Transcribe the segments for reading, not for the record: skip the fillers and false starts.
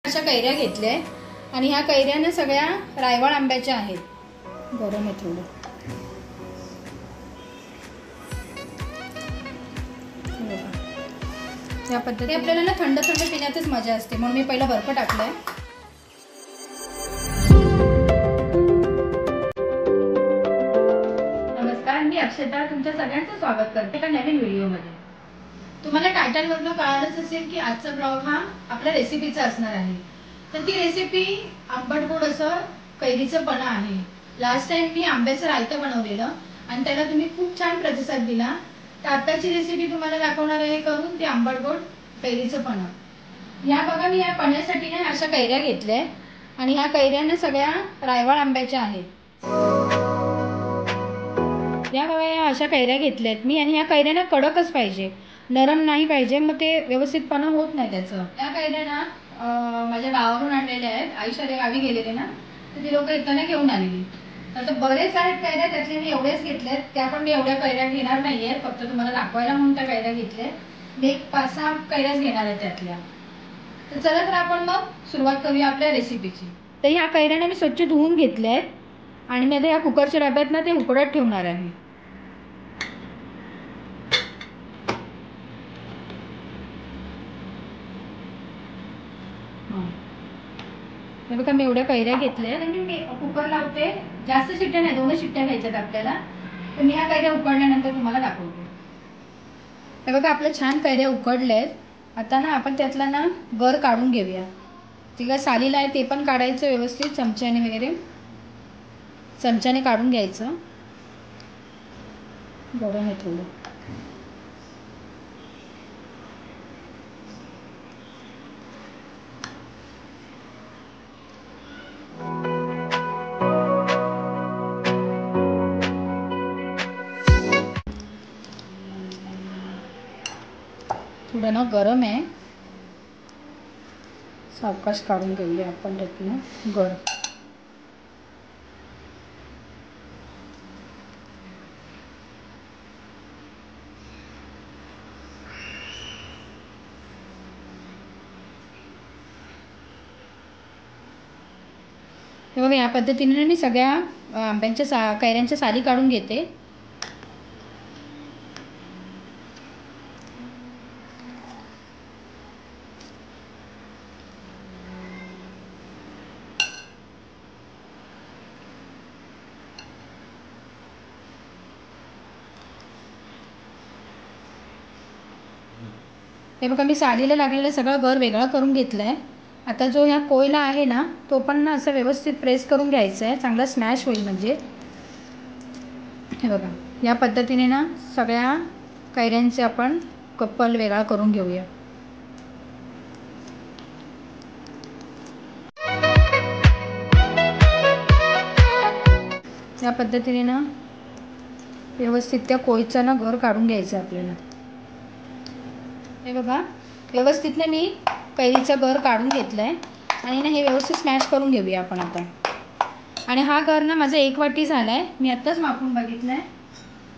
अशा कैऱ्या घेतल्या आणि ह्या कैऱ्या सगळ्या रायवळ आंब्याच्या आहेत. गरम आहे थोडं. या पद्धतीने आपल्याला ना थंड थंड पिण्यातच मजा असते, म्हणून मी पहिला बर्फ टाकलाय. नमस्कार, मी अक्षता तुमच्या सगळ्यांचं स्वागत करते एका नवीन व्हिडिओमध्ये. तुम्हाला टायटलवरून कळालंच असेल की आजचा ब्लॉग हा आपल्या रेसिपीचा असणार आहे. तर ती रेसिपी आंबट गोड असं कैरीचं पन्ह आहे. लास्ट टाइम मी आंब्याचं रायतं बनवलेलं आणि त्याला तुम्ही खूप छान प्रतिसाद दिला. तर आताची रेसिपी तुम्हाला दाखवणार आहे करून ते आंबट गोड कैरीचं पन्ह. या बघा, मी या पन्ह्यासाठी ना अशा कैऱ्या घेतल्या आणि ह्या कैऱ्या सगळ्या रायवळ आंब्याच्या आहेत. या बघा, या अशा कैऱ्या घेतल्यात मी आणि ह्या कैऱ्या कडकच पाहिजे, नरम नाही पाहिजे, मग ते व्यवस्थितपणा होत नाही त्याचं. त्या कैऱ्या माझ्या गावावरून आणलेल्या आहेत. आईशाच्या गावी गेलेले ना, तर ती लोक इथं घेऊन आलेली. तर बरेच आहेत कैऱ्या, त्यातले मी एवढेच घेतलेत. त्या पण मी एवढ्या कैऱ्या घेणार नाहीये, फक्त तुम्हाला दाखवायला म्हणून त्या कैऱ्या घेतल्या. मी 5-6 कैऱ्याच घेणार आहे त्यातल्या. तर चला, तर आपण मग सुरुवात करूया आपल्या रेसिपीची. तर ह्या कैऱ्या मी स्वच्छ धुवून घेतल्या आहेत आणि मी आता या कुकरच्या डब्यात ना ते उकडत ठेवणार आहे. हे बघा, मी एवढ्या कैऱ्या घेतल्या आणि मी कुकर लावते. जास्त शिट्ट्या नाही, 2 शिट्ट्या घ्यायच्यात आपल्याला. तर मी ह्या कैऱ्या उकडल्यानंतर तुम्हाला दाखवते. हे बघा, आपल्या छान कैऱ्या उकडल्यात. आता ना आपण त्यातला ना गर काढून घेऊया. ती काय सालीला आहे ते पण काढायचं व्यवस्थित, चमच्याने वगैरे चमच्याने काढून घ्यायचं. गरम आहे थोडं. थोडं ना गरम आहे, सावकाश काढून घेऊया आपण त्यातनं गर. हे बघा, या पद्धतीने मी सगळ्या आंब्यांच्या कैऱ्यांच्या साली काढून घेते. हे बघा, मी सालीला लागलेलं सगळं गर वेगळा करून घेतलाय. आता जो ह्या कोयला आहे ना, तो पण ना असं व्यवस्थित प्रेस करून घ्यायचा आहे, चांगला स्मॅश होईल म्हणजे. हे बघा, या पद्धतीने ना सगळ्या कैऱ्यांचे आपण कप्पल वेगळा करून घेऊया. या पद्धतीने ना व्यवस्थित त्या कोयचा ना गर काढून घ्यायचं आपल्याला. हे बघा, व्यवस्थित ना मी कैरीचा गर काढून घेतलाय आणि ना हे व्यवस्थित स्मॅश करून घेऊया आपण आता. आणि हा गर ना माझा 1 वाटी झालाय. मी आत्ताच मापून बघितलाय.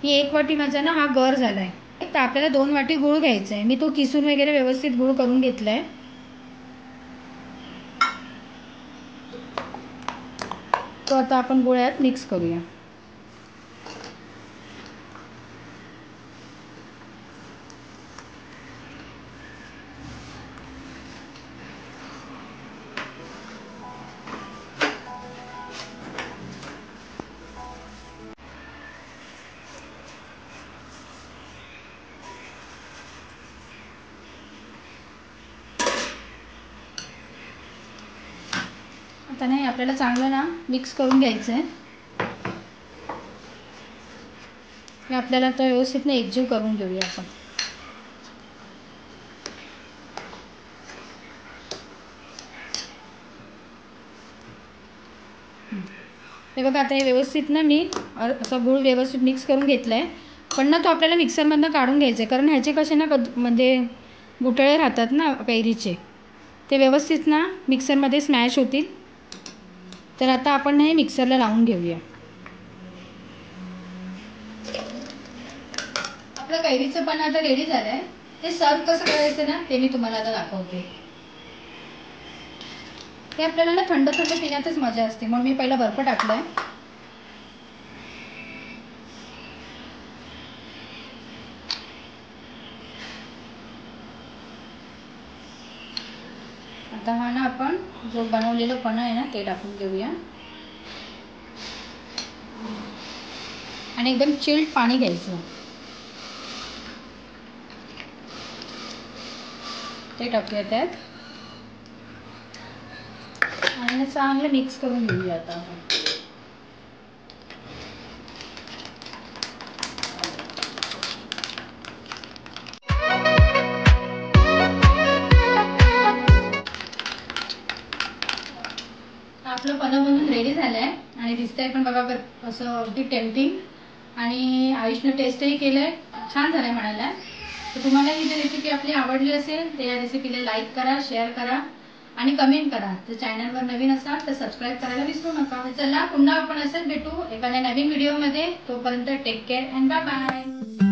ही 1 वाटी माझा ना हा गर झालाय. तर आपल्याला 2 वाटी गूळ घ्यायचा आहे. मी तो किसून वगैरे व्यवस्थित गूळ करून घेतलाय. तो आता आपण गुळात मिक्स करूया. आता नाही आपल्याला चांगलं ना मिक्स करून घ्यायचं आहे. हे आपल्याला आता व्यवस्थित ना एकजीव करून घेऊया आपण. हे बघा, आता हे व्यवस्थित ना मी असं गूळ व्यवस्थित मिक्स करून घेतलाय. पण ना तो आपल्याला मिक्सरमधनं काढून घ्यायचा आहे, कारण ह्याचे कसे ना म्हणजे गुठळे राहतात ना कैरीचे, ते व्यवस्थित ना मिक्सरमध्ये स्मॅश होतील. तर आता आपण हे मिक्सरला लावून घेऊया. आपलं कैरीचं पण आता रेडी झालंय. ते सर्व कसं करायचं ना ते मी तुम्हाला आता दाखवते. ते आपल्याला ना थंड थंड पिण्यातच मजा असते, म्हणून मी पहिला बर्फ टाकलाय. आता हा ना आपण जो बनवलेलं पन्ह आहे ना ते टाकून घेऊया आणि एकदम चिल्ड पाणी घ्यायचं, ते टाकूया त्यात आणि चांगलं मिक्स करून घेऊया. आता आपण आपलं पन्ह बनवून रेडी झालंय आणि दिसतंय पण बघा असं अगदी टेम्पटिंग, आणि आयुषने टेस्टही केलंय, छान झालंय म्हणायला. तर तुम्हाला ही जर रेसिपी आपली आवडली असेल तर या रेसिपीला लाईक करा, शेअर करा आणि कमेंट करा. जर चॅनलवर नवीन असाल तर सबस्क्राईब करायला विसरू नका. चला पुन्हा आपण असंच भेटू एखाद्या नवीन व्हिडिओमध्ये. तोपर्यंत take care and bye bye.